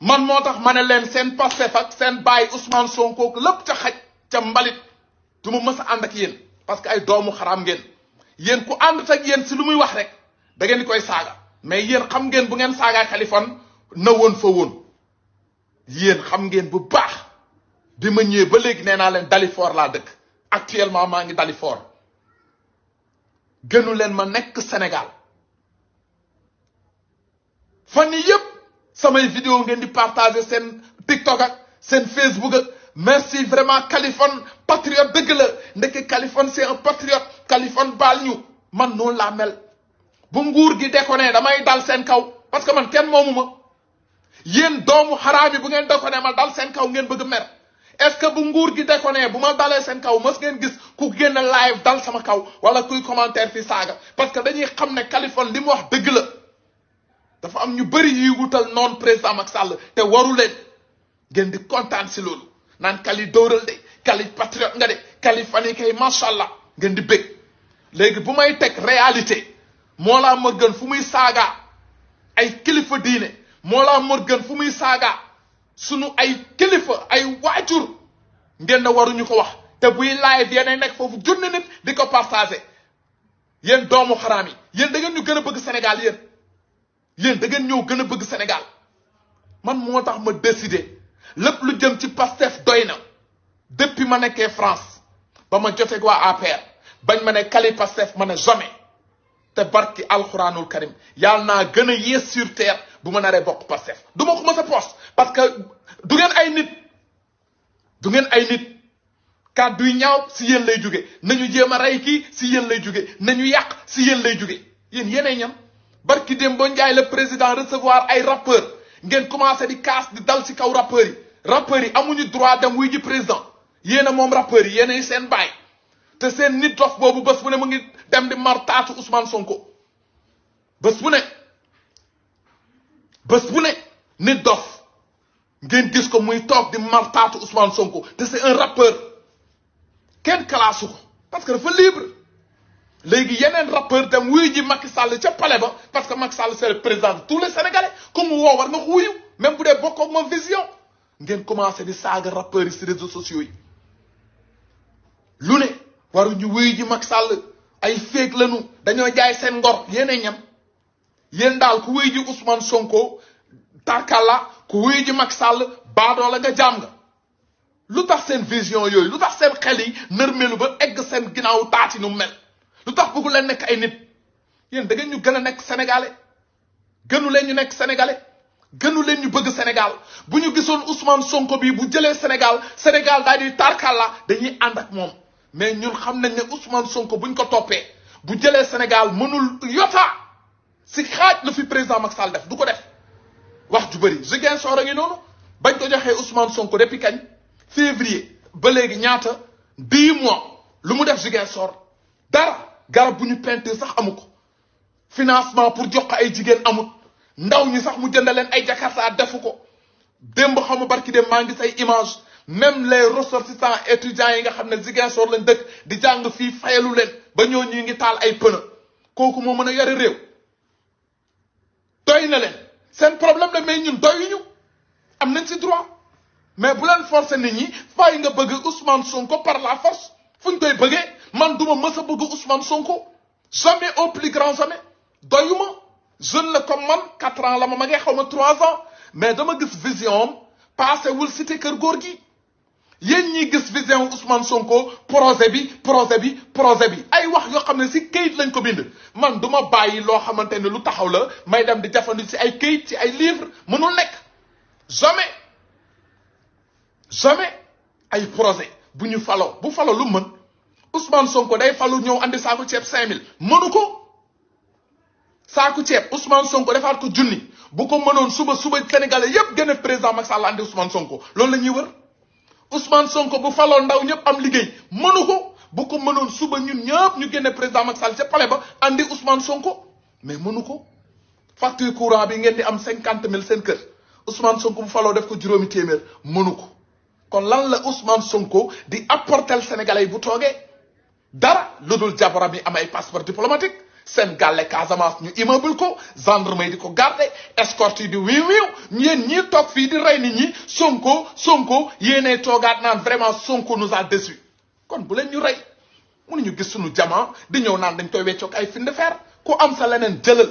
man moo tax ma ne leen seen Pastef ak seen baay Ousmane Sonko lépp ca xaj ca mbalit du ma mës a ànd ak yéen parce que ay doomu xaraam ngeen yéen ku ànd ak yéen si lu muy wax rek da ngeen di koy saaga mais yéen xam ngeen bu ngeen saagaa Kaliphone na woon fa woon yéen xam ngeen bu baax bi ma ñëwee ba léegi nee naa leen Dalifort laa dëkk actuellement maa ngi Dalifort gënu leen ma nekk Sénégal fan yii yëpp samay vidéo ngeen di partager seen TikTok ak seen Facebook ak merci vraiment Kaliphone patriote dëgg la ndeke Kaliphone c'est un patriote Kaliphone baal ñu man noonu laa mel bu nguur gi déconné damay dal seen kaw parce que man kenn moomu ma yéen doomu xaraam yi bu ngeen déconné ma dal seen kaw ngeen bëgg mer est-ce que bu nguur gi déconné bu ma dalee seen kaw mës ngeen gis ku génn live dal sama kaw wala kuy commentaire fi saaga parce que dañuy xam ne Kaliphone li mu wax dëgg la dafa am ñu bëri yuy wutal noonu président Macky Sall te waru leen ngeen di kontaan si loolu naan Kali dóoral de Kali patriote nga de Kali fan yi kay macha allah ngeen di bëgg léegi bu may teg réalité Mollah Morgun fu muy saaga ay kilifa diine Mollah Morgun fu muy saaga sunu ay kilifa ay waajur ngeen na waruñu ko wax te buy live yéen nekk foofu junni nit di ko partager yéen doomu xaraam yi yéen da ngeen ñu gën a bëgg Sénégal yéen da ngeen ñëw gën a bëgg Sénégal man moo tax ma décidé lépp lu jëm ci Pastef doy na depuis ma nekkee France ba ma joteeg waa APR bañ ma ne Kali Pastef ma ne jamais te barki alxuraanul karim yàlla naa gën a yées sur terre bu ma naree bokk Pastef du ma ko mës a poste parce que du ngeen ay nit kàddu yu ñaaw si yéen lay jóge nañu jéem a rey kii si yéen lay jóge nañu yàq si yéen lay jóge yéen yéenay ñam barki Dembo Ndiaye le président recevoir ay rappeurs ngeen commencé di kaas di dal ci kaw rappeurs yi amuñu droit dem wuy ji président yéen a moom rappeurs yi yéenay seen baay te seen nit dof boobu bés bu ne mu ngi dem di mar taatu Ousmane Sonko bés bu ne nit dof ngeen gis ko muy toog di mar taatu Ousmane Sonko te c'est un rappeur kenn kalaasu ko parce que dafa libre léegi yeneen rappeur dem wuyu ji Macky Sall ca palais ba parce que Macky Sall c'est le président de tous les Sénégalais comme mu woo war nga ko wuyu même bu dee bokkoo ak moom vision ngeen commencé di saaga rappeurs yi si réseaux sociaux yi lu ne waruñu wuyu ji Macky Sall ay féeg lañu dañoo jaay seen ngor yéen ñam yéen daal ku wuyu ji Ousmane Sonko tarkalla ku wuyu ji Macky Sall baadoo la nga jaam nga lu tax seen vision yooyu lu tax seen xel yi nërmelu ba egg seen ginnaaw taati nu mel lu tax bëggu leen nekk ay nit yéen da ngeen ñu gën a nekk sénégalais gënu leen ñu nekk sénégalais gënu leen ñu bëgg Sénégal bu ñu gisoon Ousmane Sonko bi bu jëlee Sénégal daal di tarkalla dañuy ànd ak moom mais ñun xam nañ ne Ousmane Sonko buñ ko toppee bu jëlee Sénégal mënul yota si xaaj la fi président Macky Sall def du ko def wax ju bëri Ziguinchor a ngi noonu bañ ko joxee Ousmane Sonko depuis kañ février ba léegi ñaata 10 mois lu mu def Ziguinchor dara garab bu ñu peinture sax amu ko financement pour jox ko ay jigéen amut ndaw ñi sax mu jënd leen ay jakarta defu ko démb xamu barki dem maa ngi say image même les ressortissants étudiants yi nga xam ne Ziguinchor lañ dëkk di jàng fii fayalu leen ba ñoo ñi ngi taal ay pneu kooku moo mën a yore réew doy na leen seen problème la mais ñun doyuñu am nañ ci droit mais bu leen forcer nit ñi fay nga bëgg Ousmane Sonko par la force fu ñu koy bëggee man duma mës a bëgg Ousmane Sonko jamais au plus grand jamais doyuma jeune la comme man 4 ans la ma magee xaw ma 3 ans mais dama gis vision am passé wul cité kër góor gi yéen ñiy gis vision Ousmane Sonko projet bi ay wax yoo xam ne si kayit lañ ko bind man duma bàyyi loo xamante ne lu taxaw la may dem di jafandu si ay kayit ci ay livre mënul nekk jamais ay projet bu ñu faloo bu faloo lu mën Ousmane Sonko day falu ñëw andi saaku ceeb 5000 mënu ko saaku ceeb Ousmane Sonko defaat ko junni bu ko mënoon suba sénégalais yépp gën a président Macky Sall andi Ousmane Sonko loolu la ñuy wër Ousmane Sonko bu faloo ndaw ñëpp am liggéey mënu ko bu ko mënoon suba ñun ñëpp ñu génne président Macky Sall ca palais ba andi Ousmane Sonko mais mënu ko facture courant bi ngeen di am 50 000 seen kër Ousmane Sonko bu faloo def ko juróomi téeméer mënu ko kon lan la Ousmane Sonko di apporter sénégalais yi bu toogee dara lu dul jabaram yi am ay passeport diplomatique seen gàlle Casamance ñu immeuble ko gendarmerie di ko garder escorte yi di wiiw yéen ñii toog fii di rey nit ñi Sonko yéenay toogaat naan vraiment Sonko nous a déçus kon bu leen ñu rey mënuñu gis suñu jamaa di ñëw naan dañ koy weccoog ay fin de fer ku am sa leneen jëlal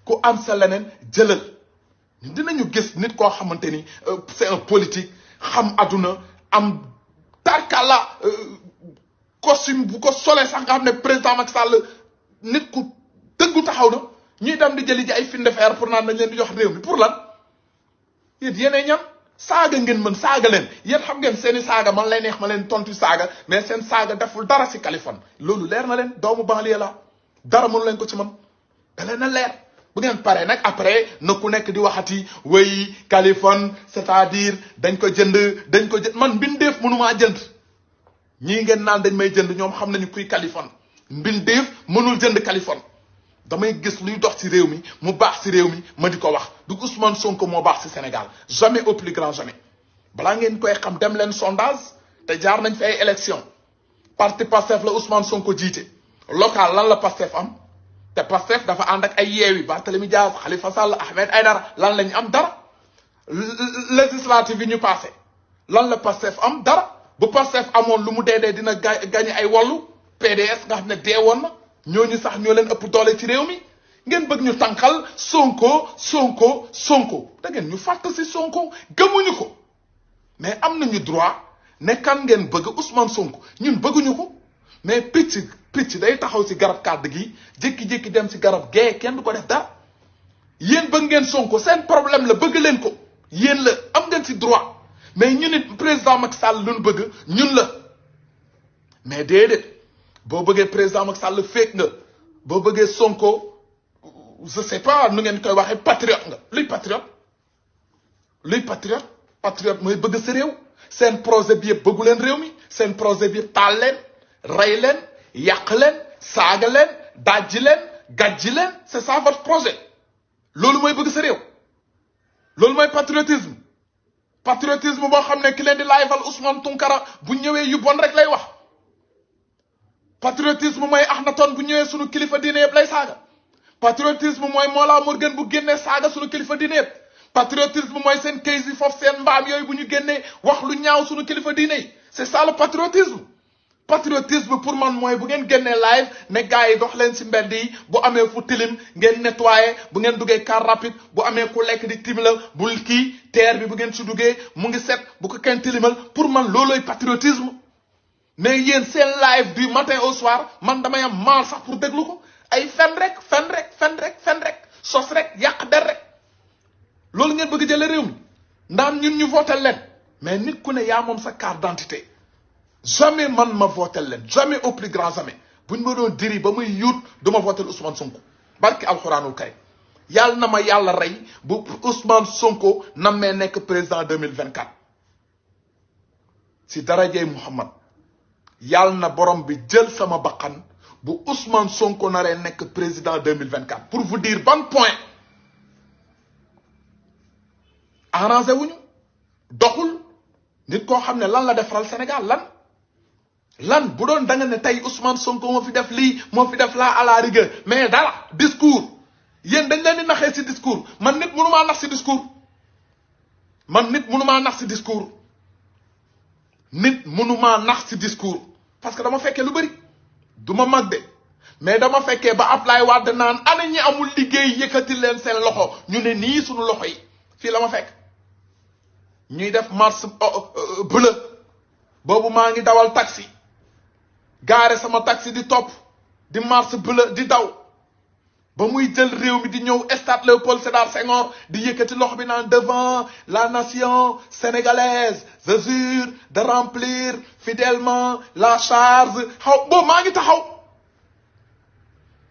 ku am sa leneen jëlal dinañu gis nit koo xamante ni c'est un politique xam aduna am tarkala costume bu ko solee sax nga xam ne président Macky Sall nit ku dëggu taxaw na ñuy dem di jëli ji ay fin de fer pour naan dañ leen di jox réew mi pour lan yéen ñam saaga ngeen mën saaga leen yéen xam ngeen seeni saaga man lay neex ma leen tontu saaga mais seen saaga deful dara si Kaliphone loolu leer na leen doomu banlieue la dara mënu leen ko ci man da leen a leer bu ngeen paree nag après na ku nekk di waxati way Kaliphone c'est-à-dire dañ ko jënd man mbindeef mënumaa jënd ñii ngeen naan dañ may jënd ñoom xam nañu kuy Kaliphone mbindeef mënul jënd Kaliphone damay gis luy dox ci réew mi mu baax ci réew mi ma di ko wax du Ousmane Sonko moo baax ci Sénégal jamais au plus grand jamais balaa ngeen koy xam dem leen sondage te jaar nañ fi ay élection parti Pastef la Ousmane Sonko jiite local lan la Pastef am te Pastef dafa ànd ak ay yeewi Barthélémy Dias Khalifa Sall Ahmed Aïdara lan lañ am dara législative yi ñu passé lan la Pastef am dara bu Pastef amoon lu mu dee dina gagné ay wallu PDS nga xam ne dee woon na ñooñu sax ñoo leen ëpp doole ci réew mi ngeen bëgg ñu tànqal Sonko da ngeen ñu fàtt si Sonko gëmuñu ko mais am nañu droit ne kan ngeen bëgg Ousmane Sonko ñun bëgguñu ko mais picc day taxaw si garab kàdd gi jékki-jékki dem si garab gee kenn du ko def dara yéen bëgg ngeen Sonko seen problème la bëgg leen ko yéen la am ngeen si droit mais ñu nit président Macky Sall lu ñu bëgg ñun la mais déedéet boo bëggee président Macky Sall féeg nga boo bëggee Sonko je sais pas nu ngeen koy waxee patriote nga luy patriote mooy bëgg sa réew seen projet bi yëpp bëggu leen réew mi seen projet bi yëpp taal leen rey leen yàq leen saaga leen dajji leen gàjji leen c'est ça votre projet loolu mooy bëgg sa réew loolu mooy patriotisme boo xam ne ki leen di laayfal Ousmane Tounkara bu ñëwee yu bon rek lay wax patriotisme mooy Akhenaton bu ñëwee sunu kilifa diine yëpp lay saaga patriotisme mooy Mollah Morgun bu génnee saaga sunu kilifa diine yëpp patriotisme mooy seen kayis yi foofu seen mbaam yooyu bu ñu génnee wax lu ñaaw sunu kilifa diine yi c'est ça le patriotisme pour man mooy bu ngeen génnee live ne gars yi dox leen si mbedd yi bu amee fu tilim ngeen nettoyé bu ngeen duggee car rapide bu amee ku lekk di tim la bul kii terre bi bu ngeen si duggee mu ngi set bu ko kenn tilimal pour man loolooy patriotisme mais yéen seen live du matin au soir man damay am mal sax pour déglu ko ay fen rek sos rek yàq der rek loolu ngeen bëgg jële réew mi ndaan ñun ñu votel leen mais nit ku ne yaa moom sa carte d'identité jamais man ma votel leen jamais au plus grand jamais buñ ma doon diri ba muy yuut du ma votel Ousmane Sonko barki alxuraanul karim yàlla na ma yàlla rey bu Ousmane Sonko nammee nekk président 2024 si darajey Muhammad yàlla na borom bi jël sama bakkan bu Ousmane Sonko naree nekk président 2024 pour vous dire ban point arrangé wuñu doxul nit koo xam ne lan la defaral Sénégal lan bu doon da nga ne tey Ousmane Sonko moo fi def lii moo fi def laa à la rigueur mais dara discours yéen dañ leen di naxee si discours man nit mënumaa nax si discours nit mënumaa nax si discours parce que dama fekkee lu bëri du ma mag de mais dama fekkee ba Ablaye Wade naan ana ñi amul liggéey yëkkati leen seen loxo ñu ne nii suñu loxo yi fii la ma fekk ñuy def marche bleu boobu maa ngi dawal taxi gaare sama taxi di topp di marche bleu di daw ba muy jël réew mi di ñëw stade Léopold Sédar Senghor di yëkkati loxo bi naan devant la nation sénégalaise je jure de remplir fidèlement la charge boobu maa ngi taxaw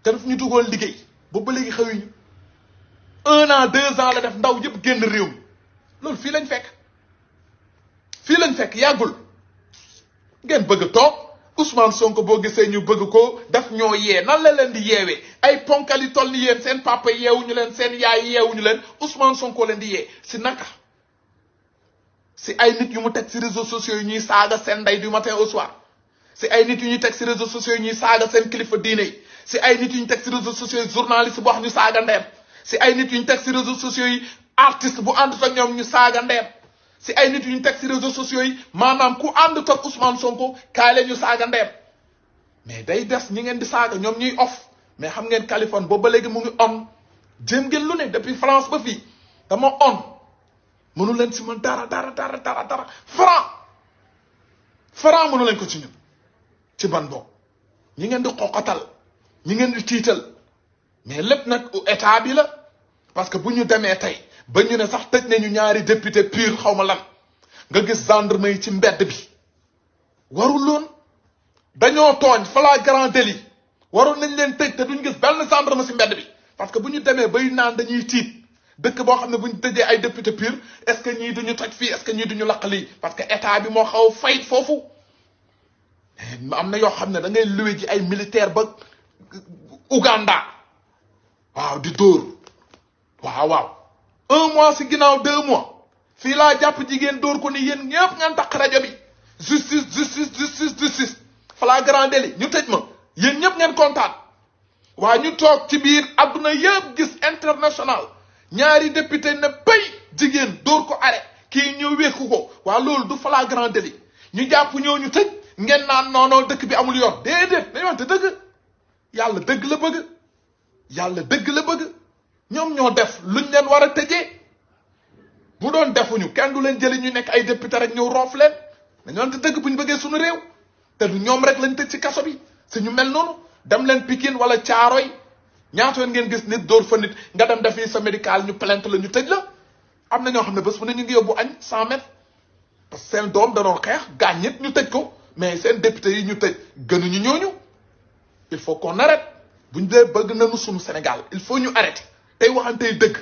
te daf ñu duggoon liggéey boobu ba léegi xëyuñu 1 an 2 ans la def ndaw yëpp génn réew mi loolu fii lañ fekk yàggul ngeen bëgg toog Ousmane Sonko boo gisee ñu bëgg ko daf ñoo yee nan la leen di yeewee ay ponkali toll ni yéen seen papa yeewuñu leen seen yaay yeewuñu leen Ousmane Sonko leen di yee si naka si ay nit yu mu teg si réseaux sociaux yi ñuy saaga seen ndey du matin au soir si ay nit yu ñuy teg si réseaux sociaux yi ñuy saaga seen kilifa diine yi si ay nit yu ñu teg si réseaux sociaux yi journaliste bu wax ñu saaga ndeem si ay nit yu ñu teg si réseaux sociaux yi artiste bu àndut ak ñoom ñu saaga ndeem si ay nit yu ñu teg si réseaux sociaux yi maanaam ku àndut ak Ousmane Sonko kaay leen ñu saaga ndeem mais day des ñi ngeen di saaga ñoom ñuy off mais xam ngeen Kaliphone boobu ba léegi mu ngi on jéem ngeen lu ne depuis France ba fii dama on mënu leen si man dara franc mënu leen ko ci ñun ci ban boobu ñi ngeen di xoqatal ñi ngeen di tiital mais lépp nag état bi la parce que bu ñu demee tey ba ñu ne sax tëj nañu ñaari député pur xaw ma lan nga gis gendarme yi ci mbedd bi warul loon dañoo tooñ flagrant délit waroon nañ leen tëj te duñ gis benn gendarme si mbedd bi parce que bu ñu demee bay naan dañuy tiit dëkk boo xam ne bu ñu tëjee ay député pur est-ce que ñii duñu toj fii est-ce que ñii duñu laq lii parce que état bi moo xaw fayit foofu am na yoo xam ne da ngay luwe ji ay militaire ba Ouganda waaw di dóor waaw 1 mois si ginnaaw 2 mois fii laa jàpp jigéen dóor ko ni yéen ñëpp ngeen tax rajo bi justice flagrant délit ñu tëj ma yéen ñëpp ngeen kontaan waa ñu toog ci biir adduna yëpp gis international ñaari député ne pay jigéen dóor ko arrêt kii ñu wékku ko waa loolu du flagrant délit ñu jàpp ñoo ñu tëj ngeen naan noonoo dëkk bi amul yoon déedéet dañu wante dëgg yàlla dëgg la bëgg ñoom ñoo def luñ leen war a tëjee bu doon defuñu kenn du leen jëli ñu nekk ay député rek ñëw roof leen dañu wante dëgg bu ñu bëggee suñu réew te du ñoom rek lañ tëj ci kaso bi si ñu mel noonu dem leen Pikine wala Caaroy ñaata yoon ngeen gis nit dóor fa nit nga dem defi sa médical ñu plainte la ñu tëj la am na ñoo xam ne bés bu ne ñu ngi yóbbu añ 100 mètres parce que seen doom danoon xeex gaañ ñett ñu tëj ko mais seen député yi ñu tëj gënuñu ñooñu il faut qu'on arrête bu ñu dee bëgg nañu suñu Sénégal il faut ñu arrêter tey waxantey dëgg